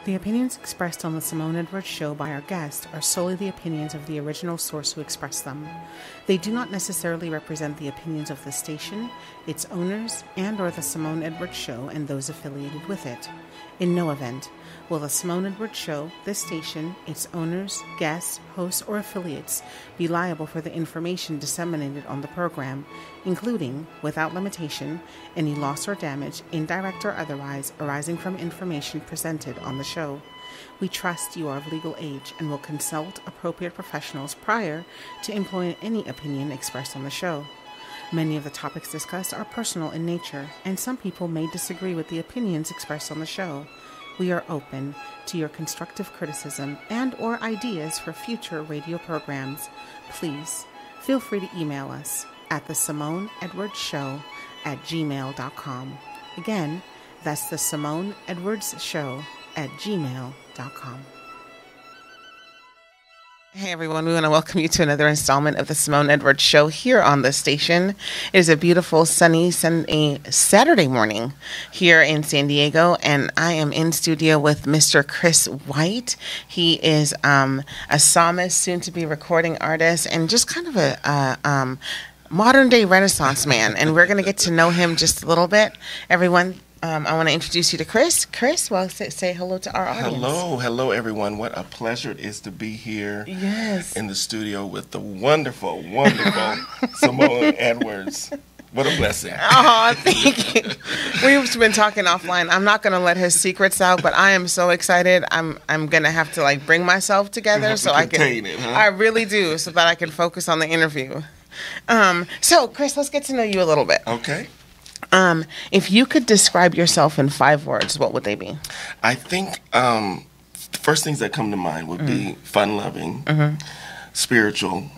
The opinions expressed on the Simone Edwards Show by our guests are solely the opinions of the original source who expressed them. They do not necessarily represent the opinions of the station, its owners, and/or the Simone Edwards Show and those affiliated with it. In no event will the Simone Edwards Show, this station, its owners, guests, hosts, or affiliates be liable for the information disseminated on the program, including, without limitation, any loss or damage, indirect or otherwise, arising from information presented on the show. We trust you are of legal age and will consult appropriate professionals prior to employing any opinion expressed on the show. Many of the topics discussed are personal in nature, and some people may disagree with the opinions expressed on the show. We are open to your constructive criticism and/or ideas for future radio programs. Please feel free to email us at the Simone Edwards Show at gmail.com. Again, that's the Simone Edwards Show at gmail.com. Hey everyone, we want to welcome you to another installment of the Simone Edwards Show here on the station. It is a beautiful sunny Saturday morning here in San Diego, and I am in studio with Mr. Chris White. He is a psalmist, soon to be recording artist, and just kind of a modern day Renaissance man, and we're going to get to know him just a little bit. Everyone, I want to introduce you to Chris. Chris, well, say hello to our audience. Hello, everyone. What a pleasure it is to be here in the studio with the wonderful Simone Edwards. What a blessing. Oh, thank you. We've been talking offline. I'm not going to let his secrets out, but I am so excited. I'm going to have to bring myself together so I can contain it, huh? I really do, so that I can focus on the interview. So, Chris, let's get to know you a little bit. Okay. If you could describe yourself in 5 words, what would they be? I think the first things that come to mind would be fun-loving, spiritual.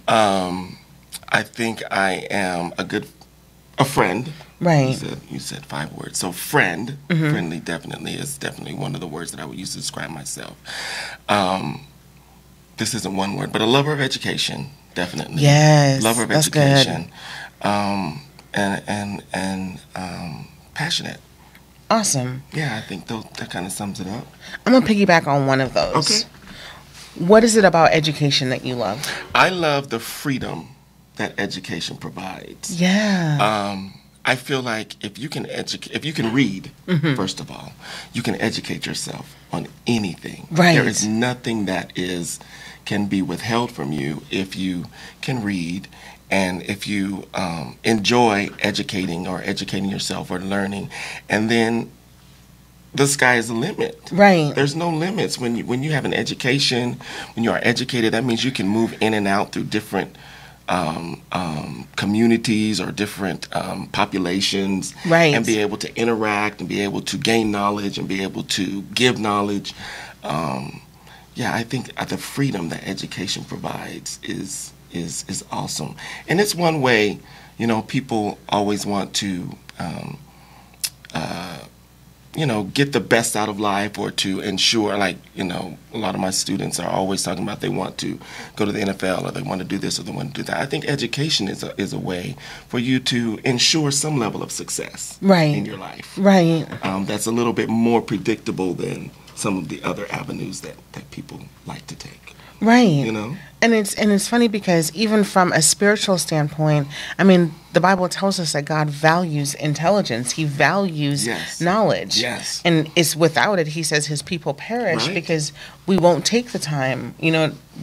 I think I am a friend. Right. You said 5 words. So friend, friendly is definitely one of the words that I would use to describe myself. This isn't one word, but a lover of education, definitely. Yes, lover of that's education. Good. And passionate. Awesome. Yeah, I think that kind of sums it up. I'm going to piggyback on one of those. Okay. What is it about education that you love? I love the freedom that education provides. Yeah. I feel like if you can read, first of all, you can educate yourself on anything. Right. There is nothing that can be withheld from you if you can read. And if you enjoy educating yourself or learning, and then the sky is the limit. Right. There's no limits. When you have an education, when you are educated, that means you can move in and out through different communities or different populations. Right. And be able to interact and be able to gain knowledge and be able to give knowledge. I think the freedom that education provides is awesome. And it's one way, people always want to, get the best out of life or to ensure, a lot of my students are always talking about they want to go to the NFL or they want to do this or they want to do that. I think education is a way for you to ensure some level of success in your life. Right. That's a little bit more predictable than some of the other avenues that people like to take. Right. And it's funny because even from a spiritual standpoint, the Bible tells us that God values intelligence. He values knowledge. Yes. And it's without it, he says his people perish because we won't take the time, we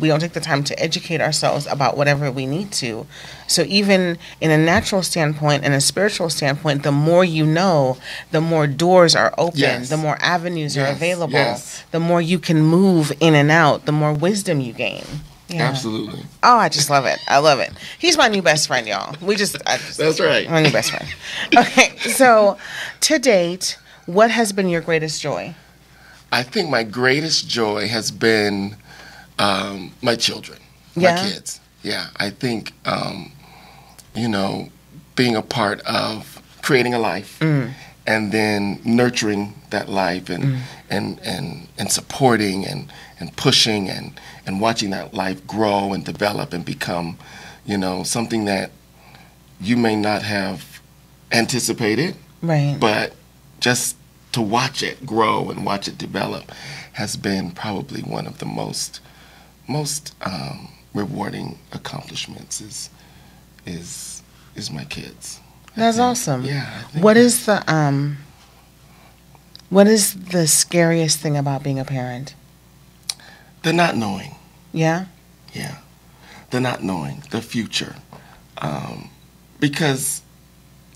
don't take the time to educate ourselves about whatever we need to. So even in a natural standpoint and a spiritual standpoint, the more you know, the more doors are open, the more avenues are available, the more you can move in and out, the more wisdom you gain. Yeah. Absolutely. Oh, I just love it. I love it. He's my new best friend, y'all. That's right. My new best friend. Okay, so to date, what has been your greatest joy? I think my greatest joy has been my children, my kids. Yeah, I think, being a part of creating a life and then nurturing that life and supporting and pushing and watching that life grow and develop and become, something that you may not have anticipated, right? But just to watch it grow and watch it develop has been probably one of the most rewarding accomplishments is my kids. That's awesome. Yeah. What is the scariest thing about being a parent? The not knowing. Yeah? Yeah. The not knowing, the future. Because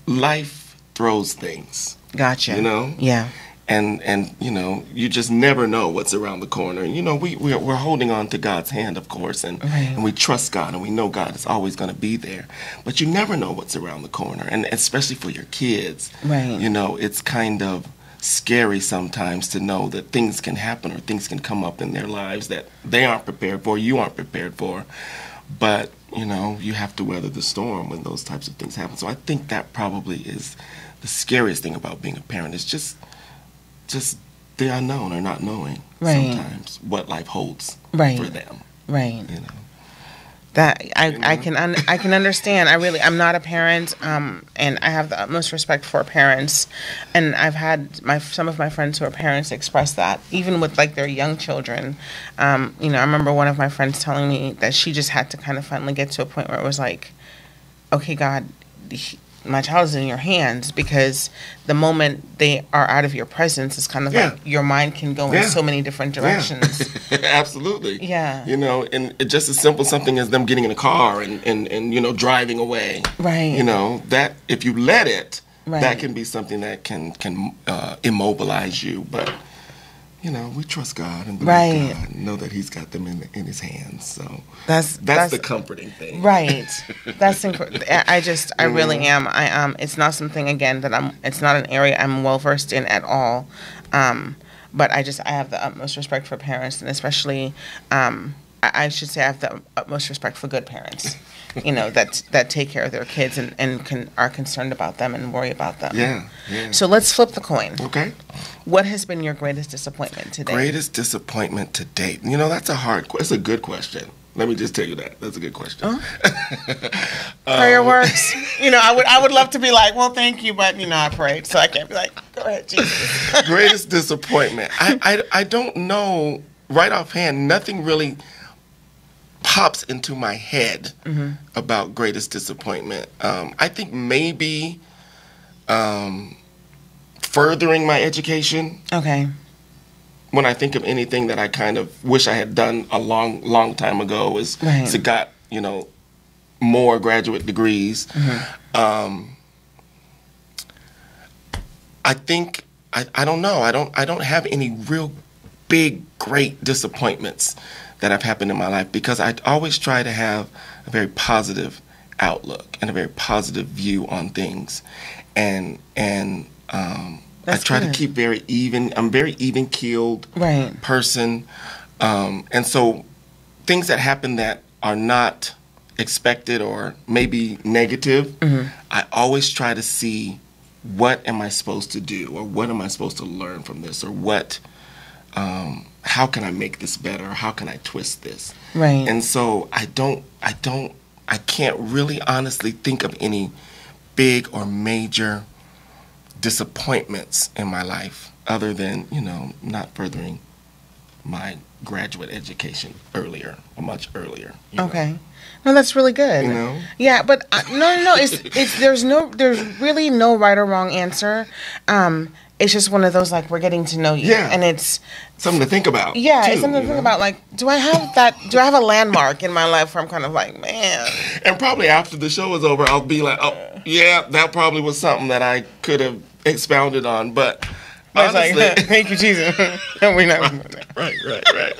life throws things. Gotcha. You know? Yeah. And you know, you just never know what's around the corner. You know, we're holding on to God's hand, of course, and we trust God, and we know God is always going to be there. But you never know what's around the corner, and especially for your kids. Right. You know, it's kind of scary sometimes to know that things can happen or things can come up in their lives that they aren't prepared for, you aren't prepared for. But, you know, you have to weather the storm when those types of things happen. So I think that probably is the scariest thing about being a parent, is just the unknown, or not knowing sometimes what life holds for them. Right. You know. That I can understand. I'm not a parent, and I have the utmost respect for parents, and I've had some of my friends who are parents express that, even with like their young children. You know, I remember one of my friends telling me that she just had to kind of finally get to a point where it was like, okay, God, my child is in your hands, because the moment they are out of your presence, it's kind of like your mind can go in so many different directions. Yeah. Absolutely. Yeah. You know, and it just as simple something as them getting in a car and you know, driving away. Right. You know, that if you let it, that can be something that can immobilize you. But you know, we trust God and believe God and know that He's got them in His hands. So that's the comforting thing. Right. That's I really am. It's not something, again, it's not an area I'm well versed in at all. But I have the utmost respect for parents, and especially, I should say I have the utmost respect for good parents. You know, that take care of their kids and are concerned about them and worry about them. Yeah. So let's flip the coin. Okay. What has been your greatest disappointment to date? Greatest disappointment to date? You know, that's a good question. Let me just tell you that. That's a good question. Prayer works. You know, I would love to be like, well, thank you, but, you know, I prayed, so I can't be like, go ahead, Jesus. Greatest disappointment. I don't know right offhand. Nothing really pops into my head about greatest disappointment. I think maybe furthering my education. Okay. When I think of anything that I kind of wish I had done a long time ago, is to got, you know, more graduate degrees. I think I don't know. I don't have any real big great disappointments that have happened in my life, because I always try to have a very positive outlook and a very positive view on things, and I try to keep very even. I'm a very even-keeled person, and so things that happen that are not expected or maybe negative, I always try to see, what am I supposed to do, or what am I supposed to learn from this, or what. How can I make this better? How can I twist this? Right. And so I can't really honestly think of any big or major disappointments in my life, other than, you know, not furthering my graduate education much earlier. Okay. No, that's really good. You know? Yeah, but no. There's really no right or wrong answer. It's just one of those, like, we're getting to know you. Yeah. And it's something to think about. Yeah, too, it's something to think about. Like, do I have a landmark in my life where I'm kind of like, man. And probably after the show is over, I'll be like, oh, yeah, that probably was something that I could have expounded on. But honestly, like, thank you, Jesus. We're not right.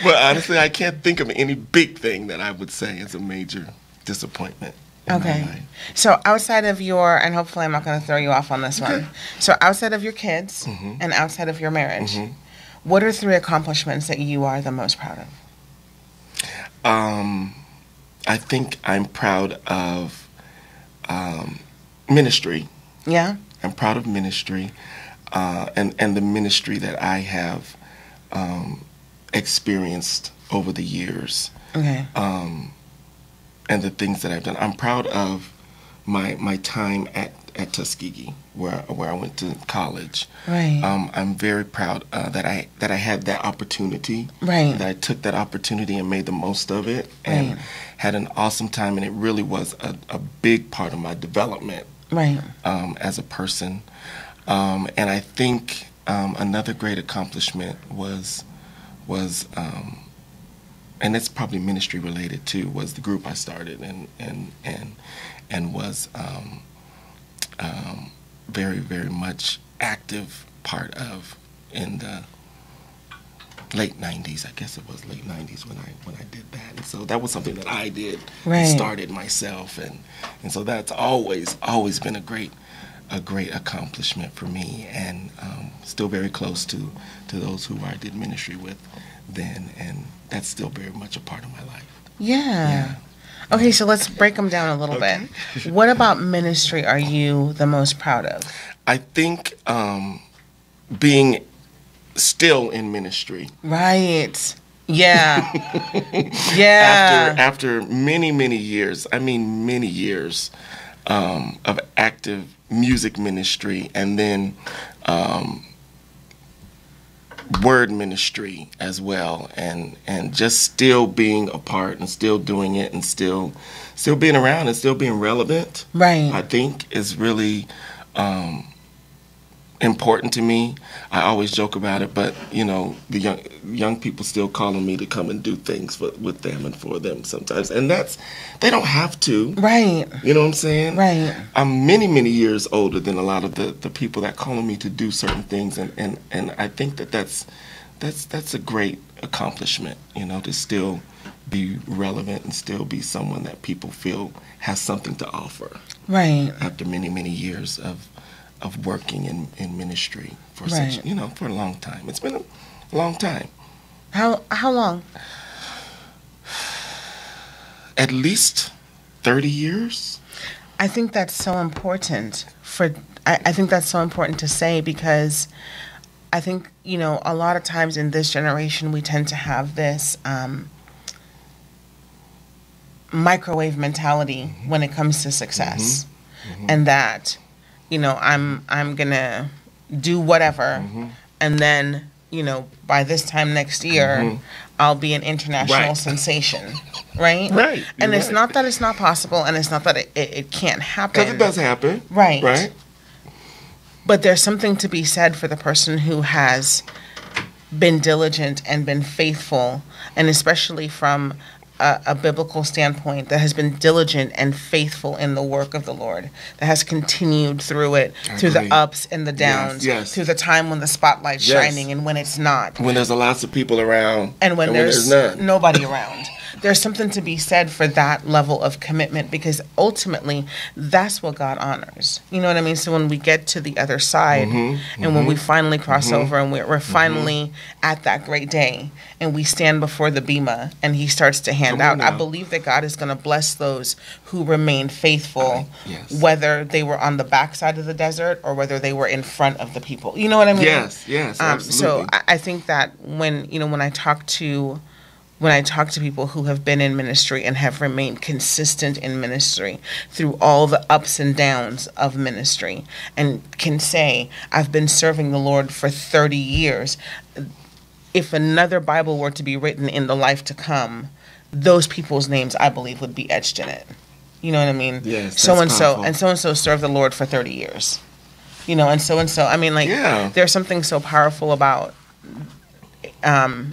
But honestly, I can't think of any big thing that I would say is a major disappointment. Okay. So outside of and hopefully I'm not going to throw you off on this one. So outside of your kids and outside of your marriage, what are 3 accomplishments that you are the most proud of? I think I'm proud of ministry. Yeah? I'm proud of ministry and the ministry that I have experienced over the years. Okay. And the things that I've done. I'm proud of my time at at Tuskegee, where I went to college. Right. I'm very proud that I had that opportunity. Right. That I took that opportunity and made the most of it, and had an awesome time. And it really was a big part of my development. Right. As a person. And I think another great accomplishment was and it's probably ministry related too, was the group I started and was very, very much active part of in the late 90s. I guess it was late 90s when I did that. And so that was something that I did and started myself, and so that's always been a great accomplishment for me, and still very close to those who I did ministry with then, and that's still very much a part of my life. Yeah. Okay, so let's break them down a little bit. What about ministry are you the most proud of? I think being still in ministry. Right. Yeah. Yeah. After many years, I mean many years of active music ministry, and then word ministry as well, and just still being a part and still doing it and still being around and still being relevant, right, I think is really important to me. I always joke about it, but the young people still calling me to come and do things with them and for them sometimes, and they don't have to, right? You know what I'm saying? Right. I'm many years older than a lot of the people that calling me to do certain things, and I think that's a great accomplishment, to still be relevant and still be someone that people feel has something to offer, right? After many years of working in ministry for such, for a long time. It's been a long time. How long? At least 30 years. I think that's so important I think that's so important to say, because I think, a lot of times in this generation we tend to have this microwave mentality when it comes to success, and that I'm gonna do whatever, and then by this time next year I'll be an international sensation, right? Right. And it's not that it's not possible, and it's not that it can't happen. Because it does happen. Right. Right. But there's something to be said for the person who has been diligent and been faithful, and especially from a biblical standpoint, that has been diligent and faithful in the work of the Lord, that has continued through it, through the ups and the downs, through the time when the spotlight's shining and when it's not. When there's lots of people around and when there's none. Nobody around. There's something to be said for that level of commitment, because ultimately that's what God honors. You know what I mean? So when we get to the other side, and when we finally cross over and we're finally at that great day, and we stand before the bema and he starts to hand out, I believe that God is going to bless those who remain faithful, whether they were on the backside of the desert or whether they were in front of the people. You know what I mean? Yes, absolutely. So I think that when I talk to people who have been in ministry and have remained consistent in ministry through all the ups and downs of ministry, and can say, I've been serving the Lord for 30 years, if another Bible were to be written in the life to come, those people's names, I believe, would be etched in it. You know what I mean? Yes. So-and-so served the Lord for 30 years. And so-and-so. I mean, there's something so powerful about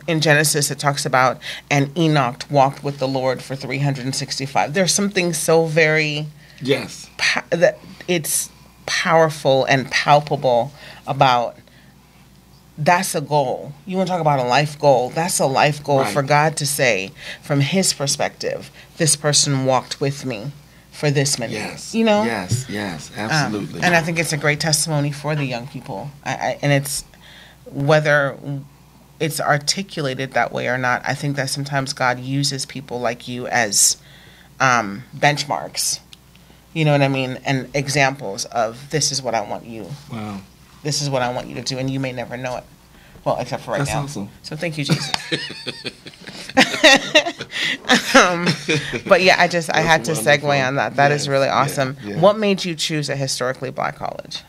in Genesis, it talks about, and Enoch walked with the Lord for 365. There's something so very that it's powerful and palpable about. That's a goal. You want to talk about a life goal? That's a life goal for God to say, from His perspective, this person walked with me for this many years. Yes, absolutely. And I think it's a great testimony for the young people. And it's whether it's articulated that way or not, I think that sometimes God uses people like you as benchmarks, you know what I mean, and examples of, this is what I want you. Wow. This is what I want you to do, and you may never know it. Well, except for right now. That's awesome. So thank you, Jesus. But yeah, I had to segue on that. That is really awesome. Yeah. What made you choose a historically black college?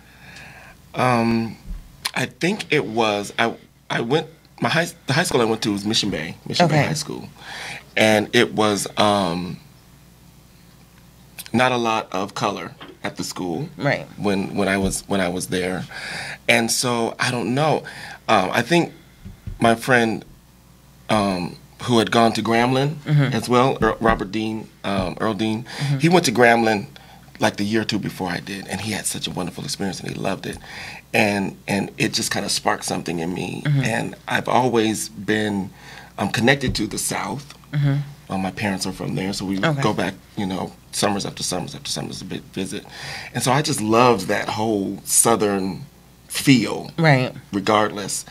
I think it was I went the high school I went to was Mission Bay High School, and it was not a lot of color at the school. Right. When I was there, and so I don't know. I think my friend who had gone to Grambling as well, Earl Dean, he went to Grambling like the year or two before I did, and he had such a wonderful experience, and he loved it, and it just kind of sparked something in me, and I've always been connected to the South. My parents are from there, so we go back, summers after summers after summers to visit, and so I just loved that whole Southern feel, right? Regardless,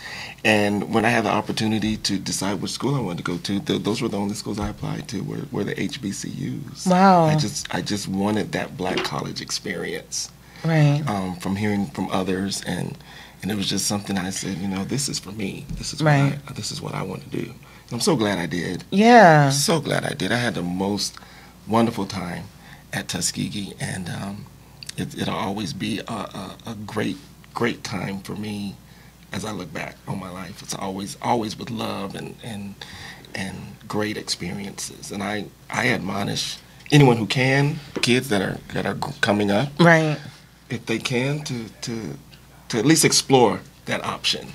and when I had the opportunity to decide which school I wanted to go to, those were the only schools I applied to. Were the HBCUs. Wow! I just wanted that black college experience, right? From hearing from others, and it was just something I said, this is for me. This is this is what I want to do. And I'm so glad I did. Yeah. So glad I did. I had the most wonderful time at Tuskegee, and it'll always be a great time for me as I look back on my life. It's always with love and great experiences. And I admonish anyone who can, kids that are coming up, right, if they can, to at least explore that option.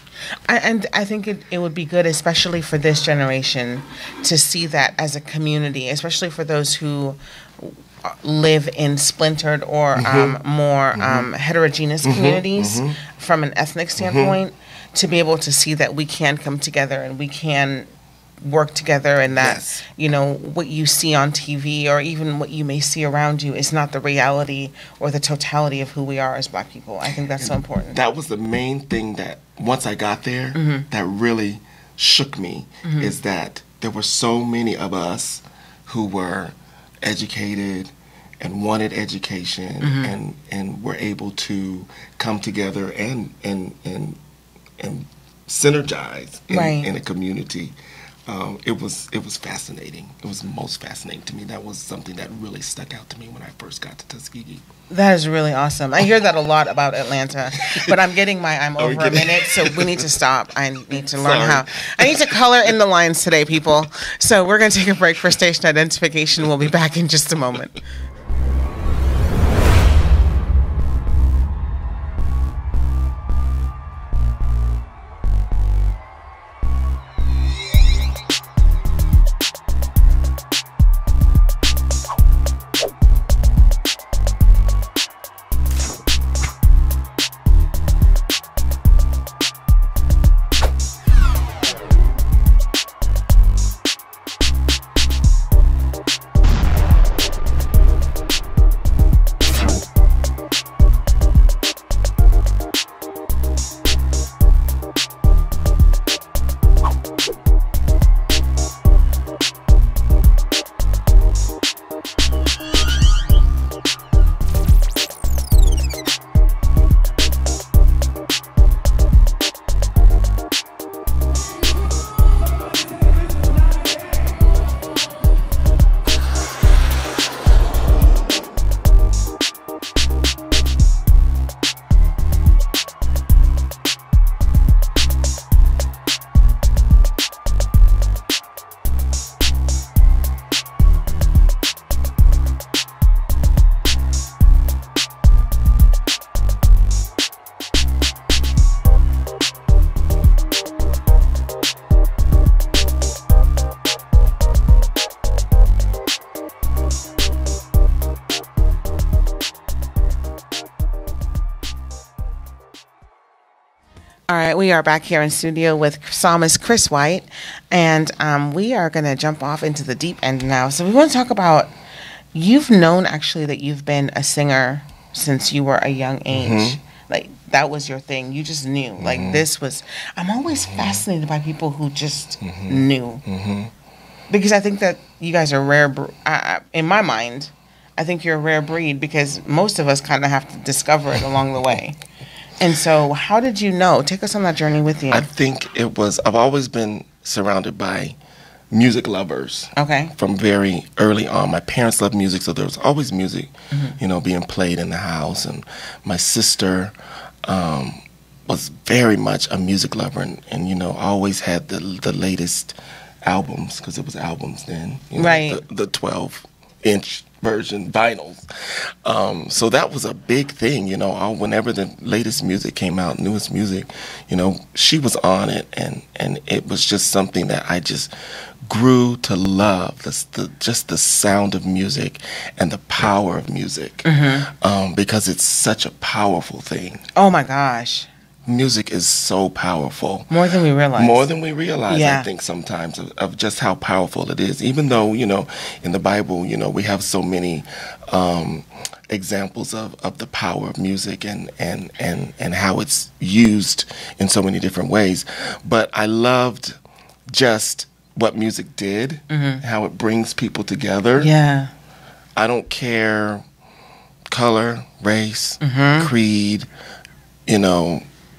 And I think it would be good, especially for this generation, to see that as a community, especially for those who live in splintered or more heterogeneous communities from an ethnic standpoint, to be able to see that we can come together and we can work together, and that what you see on TV or even what you may see around you is not the reality or the totality of who we are as black people. I think that's so important. That was the main thing that once I got there that really shook me, is that there were so many of us who were educated and wanted education and were able to come together and synergize in a community. It was fascinating. It was most fascinating to me. That was something that really stuck out to me when I first got to Tuskegee. That is really awesome. I hear that a lot about Atlanta, but I'm over a minute, so we need to stop. I need to learn I need to color in the lines today, people. So we're going to take a break for station identification. We'll be back in just a moment. All right, we are back here in studio with Psalmist Chris White, and we are going to jump off into the deep end now. So we want to talk about, you've known actually that you've been a singer since you were a young age. Like, that was your thing. You just knew. Like, this was, I'm always fascinated by people who just knew. Because I think that you guys are rare, in my mind, I think you're a rare breed, because most of us kind of have to discover it along the way. And so how did you know? Take us on that journey with you. I think it was, I've always been surrounded by music lovers. Okay. From very early on. My parents loved music, so there was always music, being played in the house. And my sister was very much a music lover and always had the latest albums, because it was albums then. Right. The 12-inch version vinyls. So that was a big thing, whenever the latest music came out, newest music, she was on it, and it was just something that I just grew to love, just the sound of music and the power of music, because it's such a powerful thing. Oh my gosh. Music is so powerful. More than we realize. More than we realize, Yeah. I think, sometimes, of just how powerful it is. Even though, in the Bible, we have so many examples of the power of music and how it's used in so many different ways. But I loved just what music did, how it brings people together. Yeah. I don't care color, race, creed,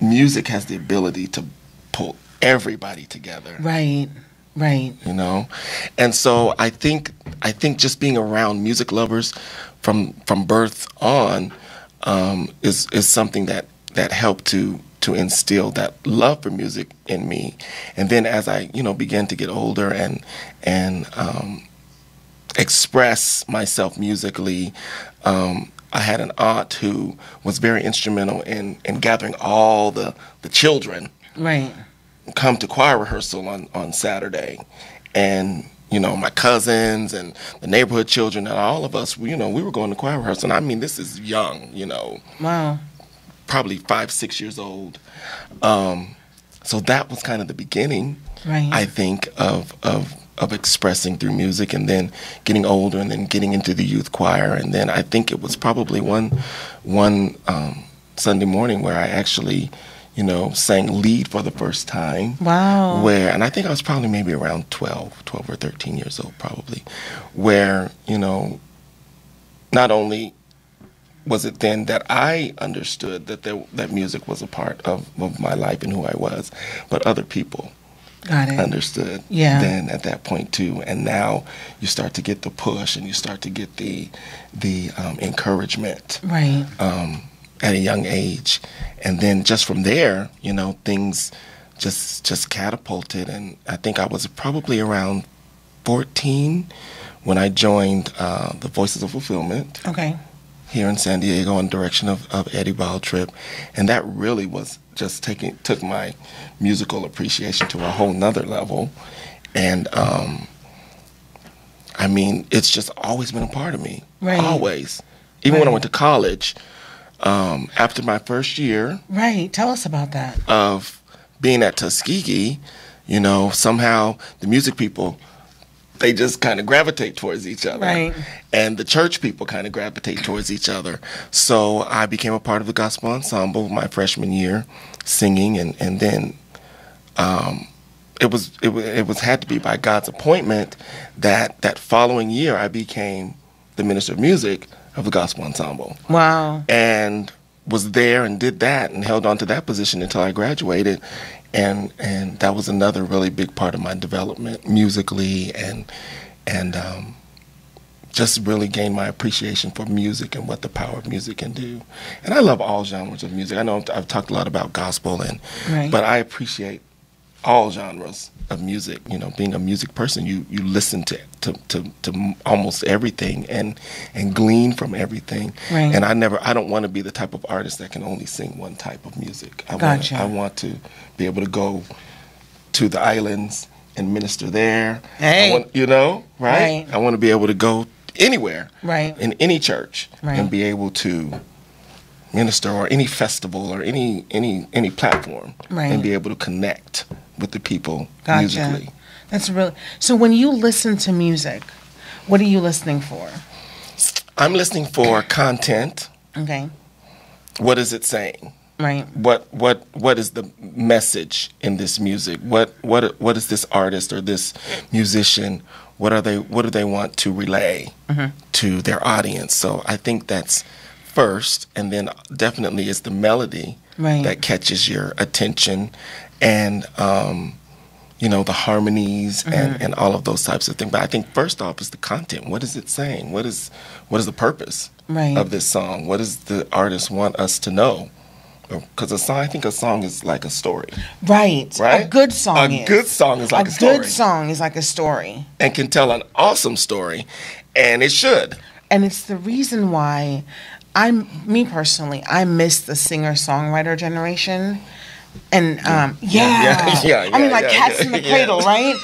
music has the ability to pull everybody together. Right. Right. And so I think just being around music lovers from birth on is something that helped to instill that love for music in me. And then as I began to get older and express myself musically, I had an aunt who was very instrumental in gathering all the children. Right. Come to choir rehearsal on Saturday. And, my cousins and the neighborhood children and all of us, we were going to choir rehearsal. I mean, this is young, Wow. Probably 5, 6 years old. So that was kind of the beginning, Right. I think, of expressing through music, and then getting older and then getting into the youth choir. And then I think it was probably one Sunday morning where I actually, sang lead for the first time. Wow. And I think I was probably maybe around 12 or 13 years old probably, where, not only was it then that I understood that music was a part of my life and who I was, but other people Got it. understood then at that point too. And now you start to get the push and you start to get the encouragement, Right. at a young age. And then just from there, things just catapulted. And I think I was probably around 14 when I joined the Voices of Fulfillment. Okay. Here in San Diego on direction of Eddie Baldrip. And that really was just took my musical appreciation to a whole nother level. And I mean, it's just always been a part of me. Right. Always. Even when I went to college, after my first year. Right. Tell us about that. Of being at Tuskegee, somehow the music people, they just kind of gravitate towards each other. Right. And the church people kind of gravitate towards each other. So I became a part of the gospel ensemble my freshman year, singing, and then it was had to be by God's appointment that following year I became the minister of music of the gospel ensemble. Wow. And was there and did that and held on to that position until I graduated. And that was another really big part of my development musically, and just really gained my appreciation for music and what the power of music can do. And I love all genres of music. I know I've talked a lot about gospel, but I appreciate all genres of music. Being a music person, you listen to almost everything and glean from everything. Right. And I don't want to be the type of artist that can only sing one type of music. Gotcha. I want to be able to go to the islands and minister there. Hey. Right? I want to be able to go anywhere, right, in any church, right, and be able to minister, or any festival, or any platform, right, and be able to connect with the people Gotcha. musically. That's really, so when you listen to music, what are you listening for? I'm listening for content. Okay. What is it saying? Right. What is the message in this music? What is this artist or this musician? What do they want to relay to their audience? So I think that's first, and then definitely is the melody right, that catches your attention, and the harmonies and all of those types of things. But I think first off is the content. What is it saying? What is the purpose of this song? What does the artist want us to know? Because I think a song is like a story. Right. A good song is. A good song is like a story. A good song is like a story. And can tell an awesome story, and it should. And it's the reason why me personally, I miss the singer-songwriter generation. And I mean, like Cats in the Cradle, right?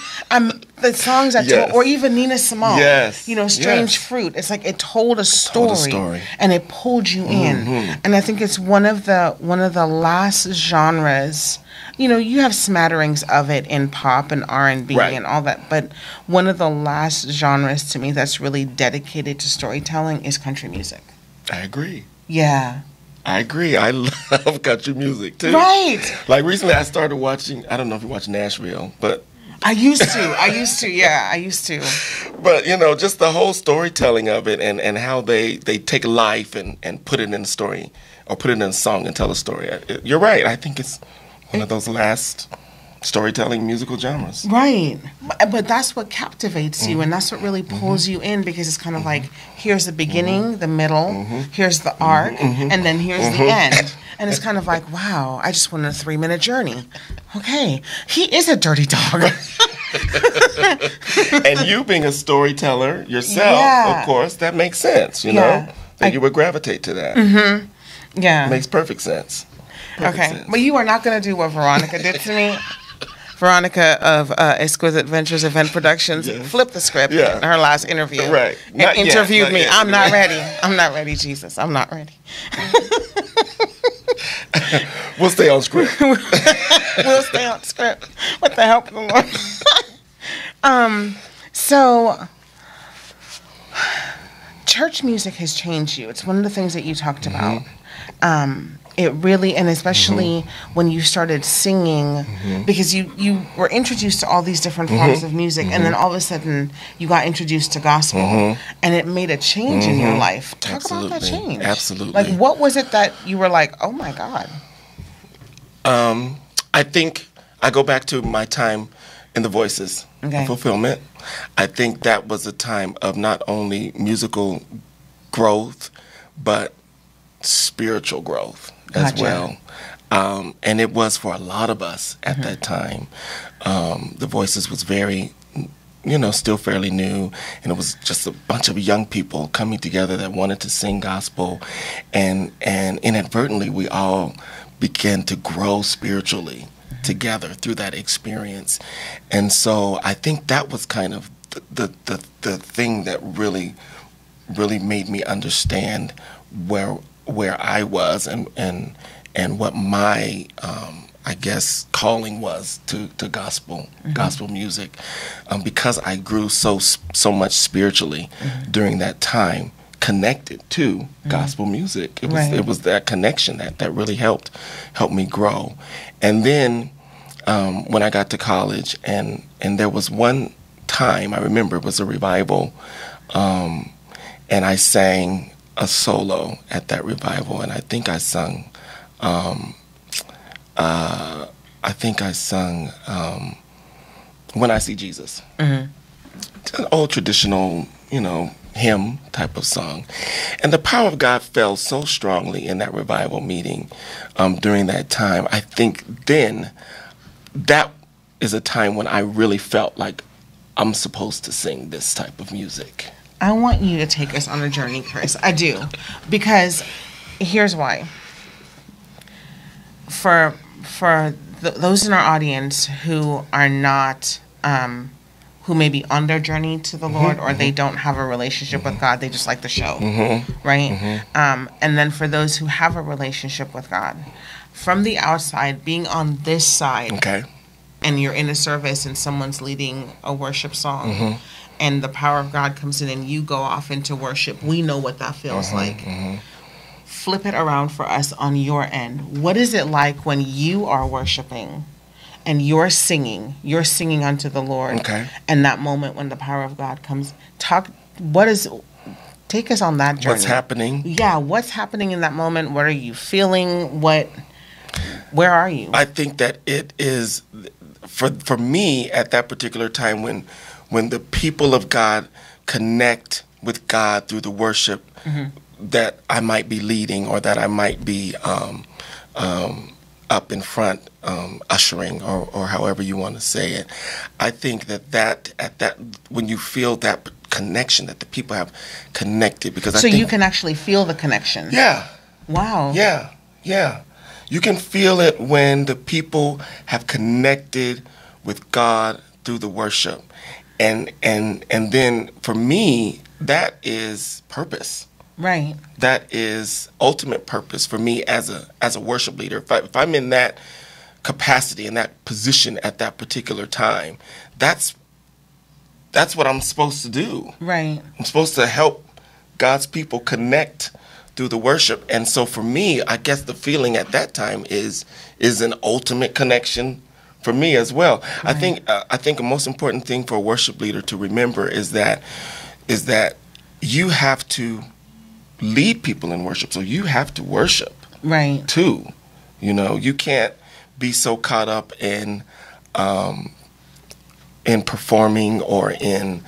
The songs that told, or even Nina Simone, Strange Fruit. It's like it told a story, and it pulled you in. And I think it's one of the last genres. You have smatterings of it in pop and R&B and all that, but one of the last genres to me that's really dedicated to storytelling is country music. I agree. Yeah. I agree. I love country music, too. Right. Like, recently I started watching, I don't know if you watch Nashville, but... I used to. But, just the whole storytelling of it and how they take life and put it in a story or put it in a song and tell a story. You're right. I think it's one of those last storytelling musical genres. Right. But that's what captivates you, and that's what really pulls you in, because it's kind of like, here's the beginning, the middle, here's the arc, and then here's the end. And it's kind of like, wow, I just went on a 3-minute journey. Okay, he is a dirty dog. And you being a storyteller yourself, of course, that makes sense, you know? That you would gravitate to that. Yeah. It makes perfect sense. Sense. But you are not going to do what Veronica did to me. Veronica of Exquisite Ventures Event Productions flipped the script in her last interview. Right. And interviewed me. I'm not ready. I'm not ready, Jesus. I'm not ready. We'll stay on script. We'll stay on script with the help of the Lord. So, church music has changed you. It's one of the things that you talked about. It really, and especially when you started singing, because you were introduced to all these different forms of music, and then all of a sudden you got introduced to gospel, and it made a change in your life. Talk about that change. Absolutely. Like, what was it that you were like, oh my God? I think I go back to my time in the Voices fulfillment. I think that was a time of not only musical growth, but spiritual growth as well. And it was for a lot of us at that time. The Voices was very, still fairly new, and it was just a bunch of young people coming together that wanted to sing gospel, and inadvertently we all began to grow spiritually together through that experience. And so I think that was kind of the thing that really made me understand where I was and what my I guess calling was to gospel music, because I grew so much spiritually during that time, connected to gospel music. It was that connection that really helped me grow. And then when I got to college, and there was one time I remember, it was a revival, and I sang a solo at that revival, and I think I sung When I See Jesus. It's an old traditional, hymn type of song. And the power of God fell so strongly in that revival meeting during that time. I think then that is a time when I really felt like I'm supposed to sing this type of music. I want you to take us on a journey, Chris. I do. Because here's why. For those in our audience who are not, who may be on their journey to the Lord, or they don't have a relationship with God, they just like the show, right? And then for those who have a relationship with God, from the outside, being on this side, and you're in a service and someone's leading a worship song, and the power of God comes in and you go off into worship, we know what that feels like. Flip it around for us on your end. What is it like when you are worshiping and you're singing unto the Lord, and that moment when the power of God comes? Take us on that journey. What's happening? Yeah, what's happening in that moment? What are you feeling? Where are you? I think that it is for me at that particular time when the people of God connect with God through the worship that I might be leading or that I might be up in front ushering or however you want to say it, I think that when you feel that connection that the people have connected, because so you can actually feel the connection. Yeah. Wow. Yeah. You can feel it when the people have connected with God through the worship. And then for me, that is purpose. Right. That is ultimate purpose for me as a worship leader. If I'm in that capacity, in that position at that particular time, that's what I'm supposed to do. Right. I'm supposed to help God's people connect through the worship. And so for me, I guess the feeling at that time is an ultimate connection for me as well. Right. I think the most important thing for a worship leader to remember is that you have to lead people in worship. So you have to worship. Right. Too. You can't be so caught up in performing or in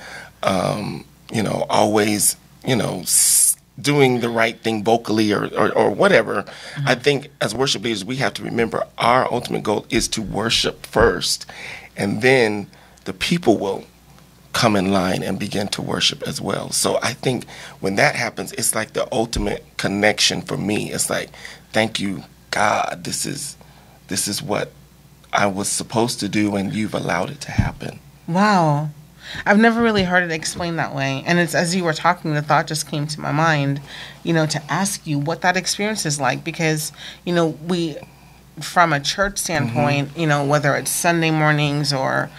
always doing the right thing vocally or whatever. I think as worship leaders, we have to remember our ultimate goal is to worship first, and then the people will come in line and begin to worship as well. So I think when that happens, it's like the ultimate connection for me. It's like, thank you, God. This is what I was supposed to do, and you've allowed it to happen. Wow. I've never really heard it explained that way. And it's as you were talking, the thought just came to my mind, to ask you what that experience is like. Because, we, from a church standpoint, whether it's Sunday mornings or,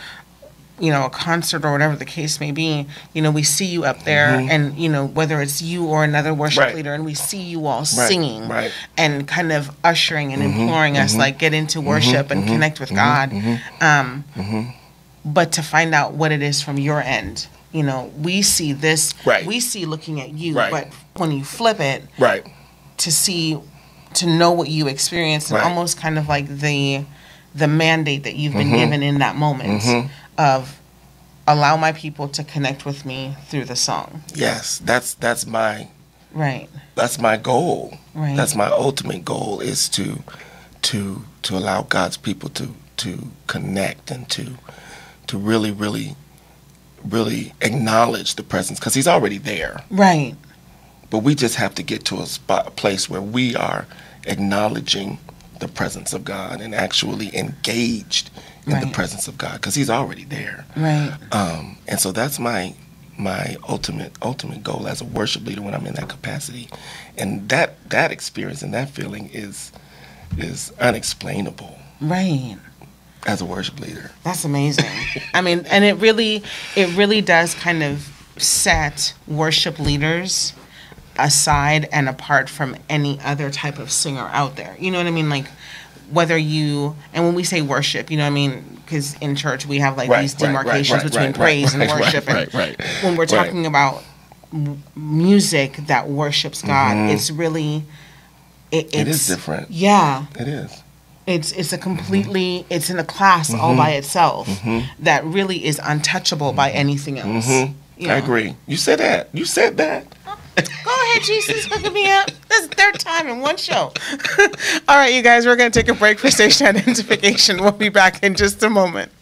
a concert or whatever the case may be, we see you up there and, whether it's you or another worship leader, and we see you all singing and kind of ushering and imploring us, like, get into worship and connect with God. But to find out what it is from your end, we see this, we see looking at you, but when you flip it, to know what you experienced, and almost kind of like the mandate that you've been given in that moment of allow my people to connect with me through the song. Yes, that's my that's my goal. Right. That's my ultimate goal, is to allow God's people to connect and to really, really, really acknowledge the presence, because he's already there. Right. But we just have to get to a place where we are acknowledging the presence of God and actually engaged in the presence of God, because he's already there. Right. And so that's my ultimate goal as a worship leader when I'm in that capacity. And that experience and that feeling is unexplainable. Right. As a worship leader. That's amazing. I mean, and it really does kind of set worship leaders aside and apart from any other type of singer out there. You know what I mean? Like, and when we say worship, because in church we have like these demarcations between praise and worship. When we're talking about music that worships God, it's really... It is different. Yeah. It is. It's a completely, it's in a class all by itself that really is untouchable by anything else. I agree. You said that. Go ahead, Jesus, hooking me up. That's the third time in one show. All right, you guys, we're going to take a break for station identification. We'll be back in just a moment.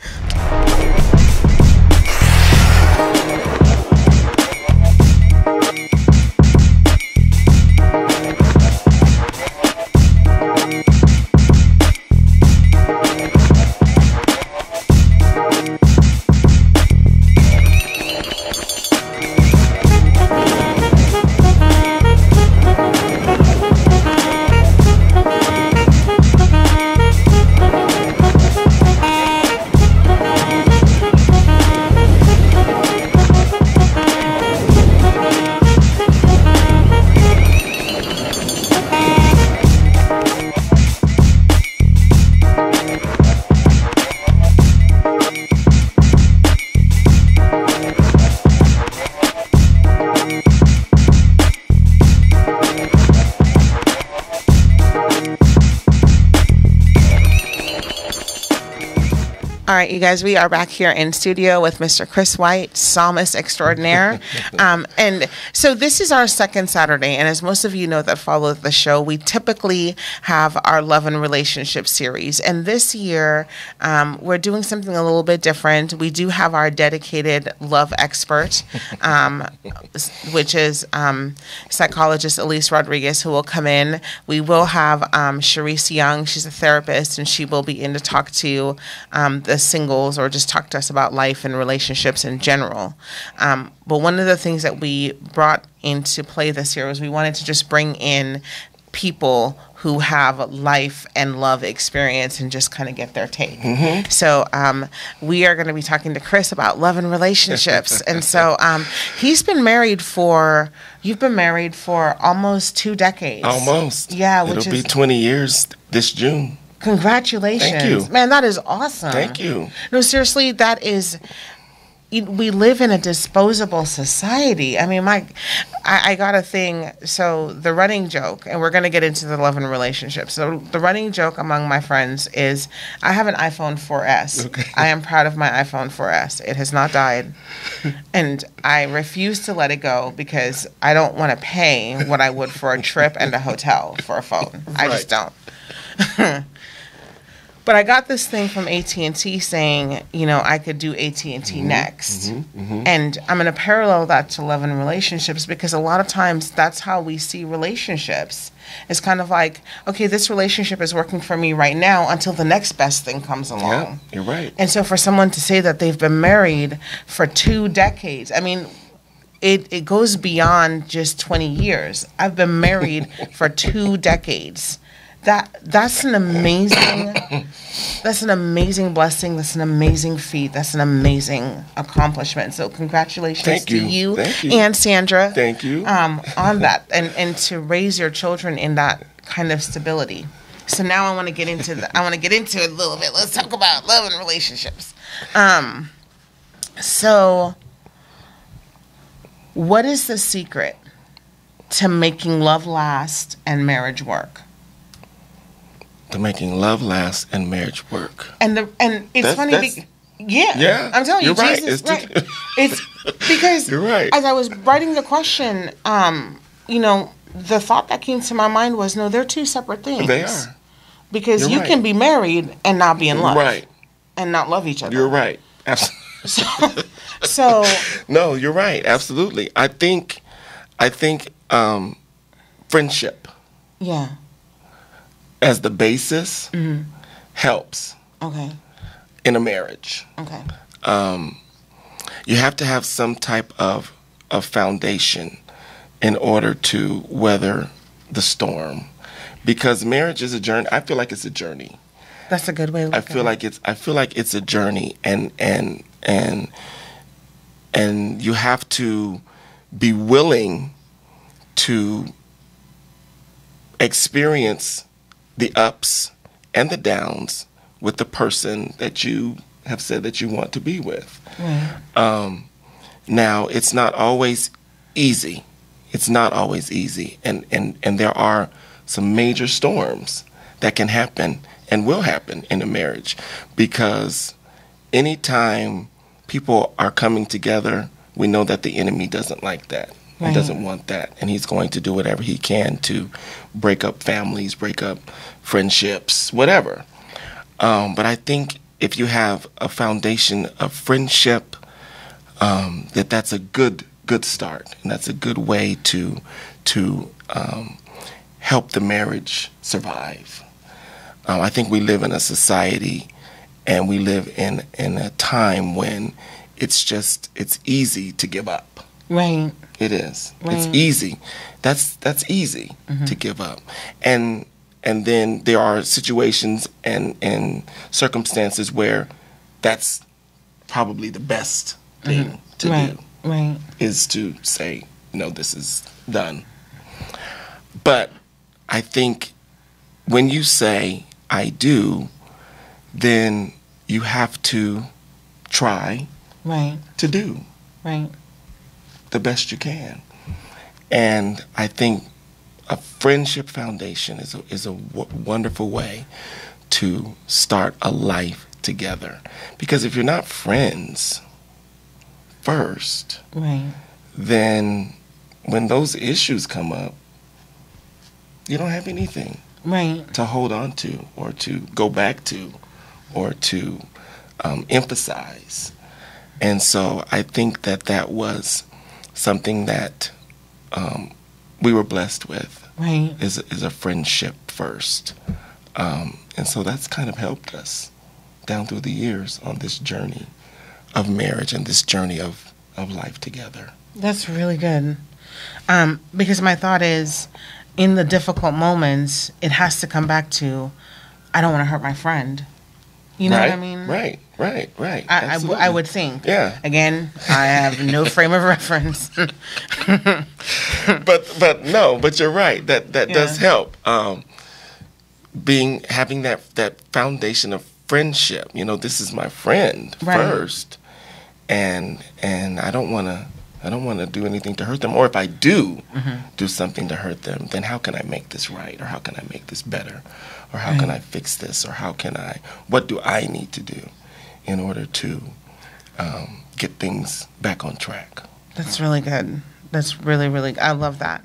All right, you guys, we are back here in studio with Mr. Chris White, psalmist extraordinaire. And so this is our second Saturday, and as most of you know that follow the show, we typically have our love and relationship series. And this year, we're doing something a little bit different. We do have our dedicated love expert, which is psychologist Elise Rodriguez, who will come in. We will have Sharice Young. She's a therapist, and she will be in to talk to the singles or just talk to us about life and relationships in general. But one of the things that we brought into play this year was we wanted to just bring in people who have life and love experience and just kind of get their take. Mm-hmm. So we are going to be talking to Chris about love and relationships. And so you've been married for almost 2 decades. Almost. Yeah. It'll be 20 years this June. Congratulations. Thank you. Man, that is awesome. Thank you. No, seriously, that is... We live in a disposable society. I mean, I got a thing. So the running joke, and we're going to get into the love and relationships. So the running joke among my friends is, I have an iPhone 4S. Okay. I am proud of my iPhone 4S. It has not died. And I refuse to let it go because I don't want to pay what I would for a trip and a hotel for a phone. Right. I just don't. But I got this thing from AT&T saying, I could do AT&T next. Mm-hmm, mm-hmm. And I'm going to parallel that to love and relationships because a lot of times that's how we see relationships. It's kind of like, okay, this relationship is working for me right now until the next best thing comes along. Yeah, you're right. And so for someone to say that they've been married for 2 decades, I mean, it goes beyond just 20 years. I've been married for 2 decades. That's an amazing blessing. That's an amazing feat. That's an amazing accomplishment. So congratulations to you and Sandra. Thank you. On that and to raise your children in that kind of stability. So now I want to get into it a little bit. Let's talk about love and relationships. So what is the secret to making love last and marriage work? To making love last and marriage work. And it's funny. Yeah. I'm telling you, right. Jesus, right. It's because you're right. As I was writing the question, the thought that came to my mind was, no, they're 2 separate things. They are. Because you can be married and not be in love. Right. And not love each other. You're right. Absolutely. So no, you're right. Absolutely. I think friendship. Yeah. As the basis helps. Okay. In a marriage. Okay. You have to have some type of foundation in order to weather the storm, because marriage is a journey. I feel like it's a journey. That's a good way to look at it. I feel like it's a journey, and you have to be willing to experience the ups and the downs with the person that you have said that you want to be with. Right. Now, it's not always easy. It's not always easy. And there are some major storms that can happen and will happen in a marriage, because anytime people are coming together, we know that the enemy doesn't like that. Right. He doesn't want that, and he's going to do whatever he can to break up families, break up friendships, whatever. But I think if you have a foundation of friendship, that's a good start, and that's a good way to help the marriage survive. I think we live in a society, and we live in a time when it's easy to give up. Right. It is. Right. It's easy. That's easy to give up. And then there are situations and circumstances where that's probably the best thing to do. Right. Is to say, no, this is done. But I think when you say I do, then you have to try to do. Right. The best you can. And I think a friendship foundation is a wonderful way to start a life together. Because if you're not friends first, Right. then when those issues come up, you don't have anything Right. to hold on to or to go back to or to emphasize. And so I think that was something that we were blessed with. Right. Is a friendship first. And so that's kind of helped us down through the years on this journey of marriage and this journey of life together. That's really good. Because my thought is, in the difficult moments, it has to come back to, I don't want to hurt my friend. You know right, what I mean? Right. I would think. Yeah. Again, I have no frame of reference. But you're right. That does help. Having that foundation of friendship. You know, this is my friend first, and I don't want to do anything to hurt them. Or if I do do something to hurt them, then how can I make this right? Or how can I make this better? Or how can I fix this? Or what do I need to do in order to get things back on track? That's really good. That's really, really, I love that.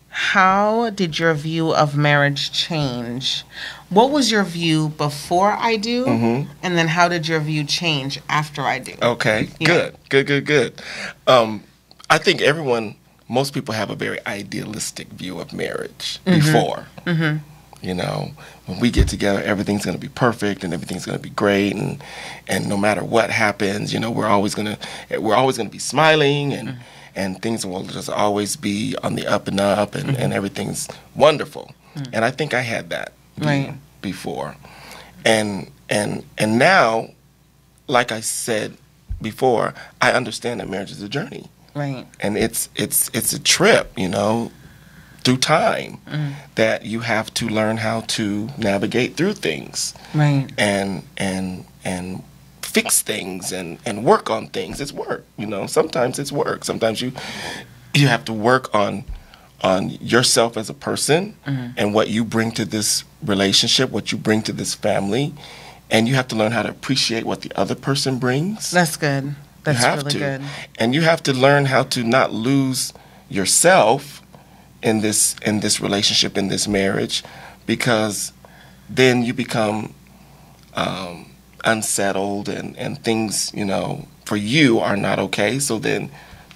How did your view of marriage change? What was your view before I do? And then how did your view change after I do? Okay, Yeah. Good. I think most people have a very idealistic view of marriage before. You know, when we get together, everything's going to be perfect and everything's going to be great, and no matter what happens, you know, we're always going to be smiling, and things will just always be on the up and up, and everything's wonderful. And I think I had that before, and now, like I said before, I understand that marriage is a journey, and it's a trip, you know, through time, that you have to learn how to navigate through things, and fix things and work on things. It's work, you know. Sometimes it's work. Sometimes you have to work on yourself as a person and what you bring to this relationship, what you bring to this family, and you have to learn how to appreciate what the other person brings. That's good. That's really good. And you have to learn how to not lose yourself in this relationship, in this marriage, because then you become unsettled and things, you know, for you are not okay. So then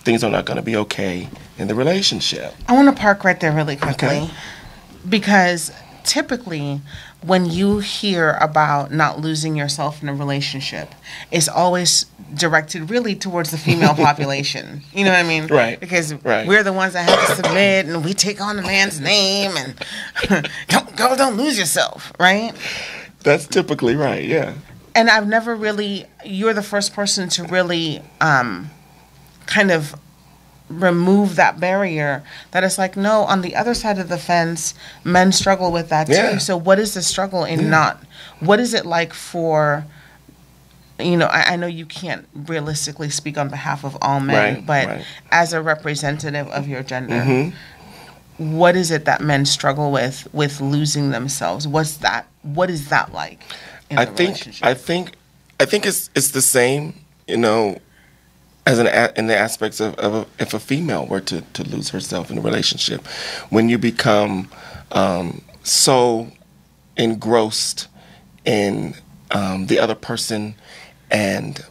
things are not going to be okay in the relationship. I want to park right there really quickly, because typically when you hear about not losing yourself in a relationship, it's always directed really towards the female population. You know what I mean? Right. Because we're the ones that have to submit, and we take on the man's name, and don't lose yourself, right? That's typically right, yeah. And I've never really, you're the first person to really kind of remove that barrier, that it's like, no, on the other side of the fence, men struggle with that too. So what is the struggle in what is it like for, you know, I know you can't realistically speak on behalf of all men, but as a representative of your gender, what is it that men struggle with losing themselves? What is that like in the relationship? I think it's the same, you know, as in the aspects of if a female were to lose herself in a relationship, when you become so engrossed in the other person, and